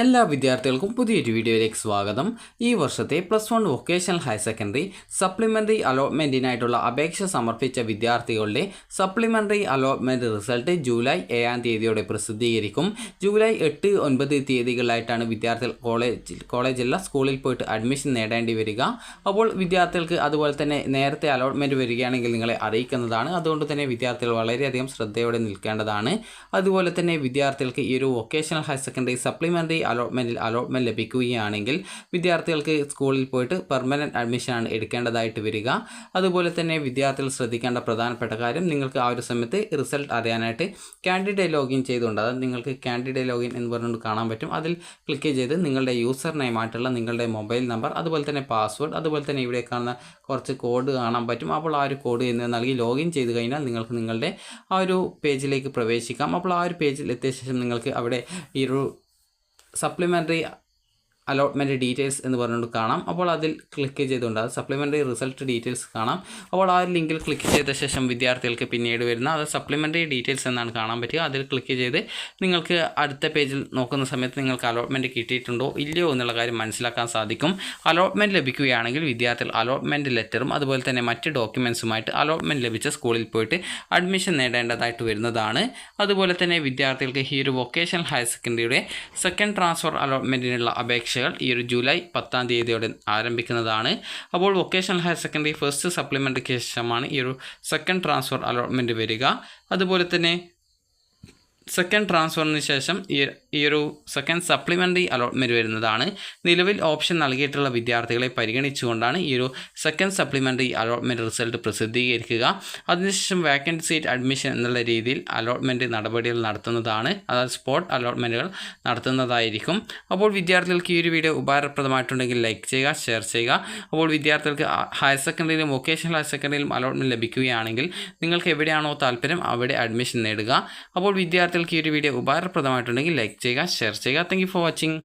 എല്ലാ വിദ്യാർത്ഥികൾക്കും പുതിയൊരു വീഡിയോയിലേക്ക് സ്വാഗതം. ഈ വർഷത്തെ +1 വൊക്കേഷണൽ ഹയർ സെക്കൻഡറി സപ്ലിമെൻ്ററി അലോട്ട്മെൻറ്റിനായിട്ടുള്ള അപേക്ഷ സമർപ്പിച്ച വിദ്യാർത്ഥികളുടെ സപ്ലിമെൻ്ററി അലോട്ട്മെൻറ്റ് റിസൾട്ട് ജൂലൈ 7-ാം തീയതിയോടെ പ്രസിദ്ധീകരിക്കും. ജൂലൈ 8, 9 തീയതികളിലായിട്ടാണ് വിദ്യാർത്ഥികൾ കോളേജിലുള്ള സ്കൂളിൽ പോയിട്ട് അഡ്മിഷൻ നേടേണ്ടി വരിക. അപ്പോൾ വിദ്യാർത്ഥികൾക്ക് അതുപോലെ തന്നെ നേരത്തെ അലോട്ട്മെൻറ്റ് വരികയാണെങ്കിൽ നിങ്ങളെ അറിയിക്കുന്നതാണ്. അതുകൊണ്ട് തന്നെ വിദ്യാർത്ഥികൾ വളരെയധികം ശ്രദ്ധയോടെ നിൽക്കേണ്ടതാണ്. അതുപോലെ തന്നെ വിദ്യാർത്ഥികൾക്ക് ഈ ഒരു vocational higher secondary supplementary allotment ലഭിക്കുകയാണെങ്കിൽ വിദ്യാർത്ഥികൾക്ക് സ്കൂളിൽ പോയിട്ട് പെർമനൻറ്റ് അഡ്മിഷനാണ് എടുക്കേണ്ടതായിട്ട് വരിക. അതുപോലെ തന്നെ വിദ്യാർത്ഥികൾ ശ്രദ്ധിക്കേണ്ട പ്രധാനപ്പെട്ട കാര്യം, നിങ്ങൾക്ക് ആ ഒരു സമയത്ത് റിസൾട്ട് അറിയാനായിട്ട് കാൻഡിഡേറ്റ് ലോഗിൻ ചെയ്തുകൊണ്ട്, അതായത് നിങ്ങൾക്ക് കാൻഡിഡേറ്റ് ലോഗിൻ എന്ന് പറഞ്ഞുകൊണ്ട് കാണാൻ പറ്റും. അതിൽ ക്ലിക്ക് ചെയ്ത് നിങ്ങളുടെ യൂസർ നെയിമായിട്ടുള്ള നിങ്ങളുടെ മൊബൈൽ നമ്പർ, അതുപോലെ തന്നെ പാസ്വേഡ്, അതുപോലെ തന്നെ ഇവിടെ കാണുന്ന കുറച്ച് കോഡ് കാണാൻ പറ്റും. അപ്പോൾ ആ ഒരു കോഡ് എന്നിവ നൽകി ലോഗിൻ ചെയ്ത് കഴിഞ്ഞാൽ നിങ്ങൾക്ക് നിങ്ങളുടെ ആ ഒരു പേജിലേക്ക് പ്രവേശിക്കാം. അപ്പോൾ ആ ഒരു പേജിൽ എത്തിയ ശേഷം നിങ്ങൾക്ക് അവിടെ ഈ ഒരു സപ്ലിമെൻ്ററി അലോട്ട്മെൻറ്റ് ഡീറ്റെയിൽസ് എന്ന് പറഞ്ഞുകൊണ്ട് കാണാം. അപ്പോൾ അതിൽ ക്ലിക്ക് ചെയ്തുകൊണ്ട് അത് സപ്ലിമെൻ്ററി റിസൾട്ട് ഡീറ്റെയിൽസ് കാണാം. അപ്പോൾ ആ ഒരു ലിങ്കിൽ ക്ലിക്ക് ചെയ്ത ശേഷം വിദ്യാർത്ഥികൾക്ക് പിന്നീട് വരുന്ന അത് സപ്ലിമെൻ്ററി ഡീറ്റെയിൽസ് എന്നാണ് കാണാൻ പറ്റുക. അതിൽ ക്ലിക്ക് ചെയ്ത് നിങ്ങൾക്ക് അടുത്ത പേജിൽ നോക്കുന്ന സമയത്ത് നിങ്ങൾക്ക് അലോട്ട്മെൻറ്റ് കിട്ടിയിട്ടുണ്ടോ ഇല്ലയോ എന്നുള്ള കാര്യം മനസ്സിലാക്കാൻ സാധിക്കും. അലോട്ട്മെൻറ്റ് ലഭിക്കുകയാണെങ്കിൽ വിദ്യാർത്ഥികൾ അലോട്ട്മെൻറ്റ് ലെറ്ററും അതുപോലെ തന്നെ മറ്റ് ഡോക്യുമെൻറ്റ്സുമായിട്ട് അലോട്ട്മെൻറ്റ് ലഭിച്ച സ്കൂളിൽ പോയിട്ട് അഡ്മിഷൻ നേടേണ്ടതായിട്ട് വരുന്നതാണ്. അതുപോലെ തന്നെ വിദ്യാർത്ഥികൾക്ക് ഈ ഒരു വൊക്കേഷണൽ ഹയർ സെക്കൻഡറിയുടെ സെക്കൻഡ് ട്രാൻസ്ഫർ അലോട്ട്മെൻറ്റിനുള്ള അപേക്ഷ ഈ ഒരു ജൂലൈ 10-ാം തീയതിയോടെ ആരംഭിക്കുന്നതാണ്. അപ്പോൾ വൊക്കേഷണൽ ഹയർ സെക്കൻഡറി ഫസ്റ്റ് സപ്ലിമെൻ്ററിക്ക് ശേഷമാണ് ഈ ഒരു സെക്കൻഡ് ട്രാൻസ്ഫർ അലോട്ട്മെൻറ്റ് വരിക. അതുപോലെ തന്നെ സെക്കൻഡ് ട്രാൻസ്ഫറിന് ശേഷം ഈ ഒരു സെക്കൻഡ് സപ്ലിമെൻ്ററി അലോട്ട്മെൻറ്റ് വരുന്നതാണ്. നിലവിൽ ഓപ്ഷൻ നൽകിയിട്ടുള്ള വിദ്യാർത്ഥികളെ പരിഗണിച്ചുകൊണ്ടാണ് ഈ ഒരു സെക്കൻഡ് സപ്ലിമെൻ്ററി അലോട്ട്മെൻറ്റ് റിസൾട്ട് പ്രസിദ്ധീകരിക്കുക. അതിനുശേഷം വേക്കൻറ്റ് സീറ്റ് അഡ്മിഷൻ എന്നുള്ള രീതിയിൽ അലോട്ട്മെൻറ്റ് നടപടികൾ നടത്തുന്നതാണ്. അതായത് സ്പോട്ട് അലോട്ട്മെൻറ്റുകൾ നടത്തുന്നതായിരിക്കും. അപ്പോൾ വിദ്യാർത്ഥികൾക്ക് ഈ ഒരു വീഡിയോ ഉപകാരപ്രദമായിട്ടുണ്ടെങ്കിൽ ലൈക്ക് ചെയ്യുക, ഷെയർ ചെയ്യുക. അപ്പോൾ വിദ്യാർത്ഥികൾക്ക് ഹയർ സെക്കൻഡറിയിലും വൊക്കേഷണൽ ഹയർ സെക്കൻഡറിയിലും അലോട്ട്മെൻറ്റ് ലഭിക്കുകയാണെങ്കിൽ നിങ്ങൾക്ക് എവിടെയാണോ താല്പര്യം അവിടെ അഡ്മിഷൻ നേടുക. അപ്പോൾ വിദ്യാർത്ഥികൾക്ക് ഈ ഒരു വീഡിയോ ഉപകാരപ്രദമായിട്ടുണ്ടെങ്കിൽ ലൈക്ക് ചെയ്യുക, ഷെയർ ചെയ്യുക. Thank you for watching.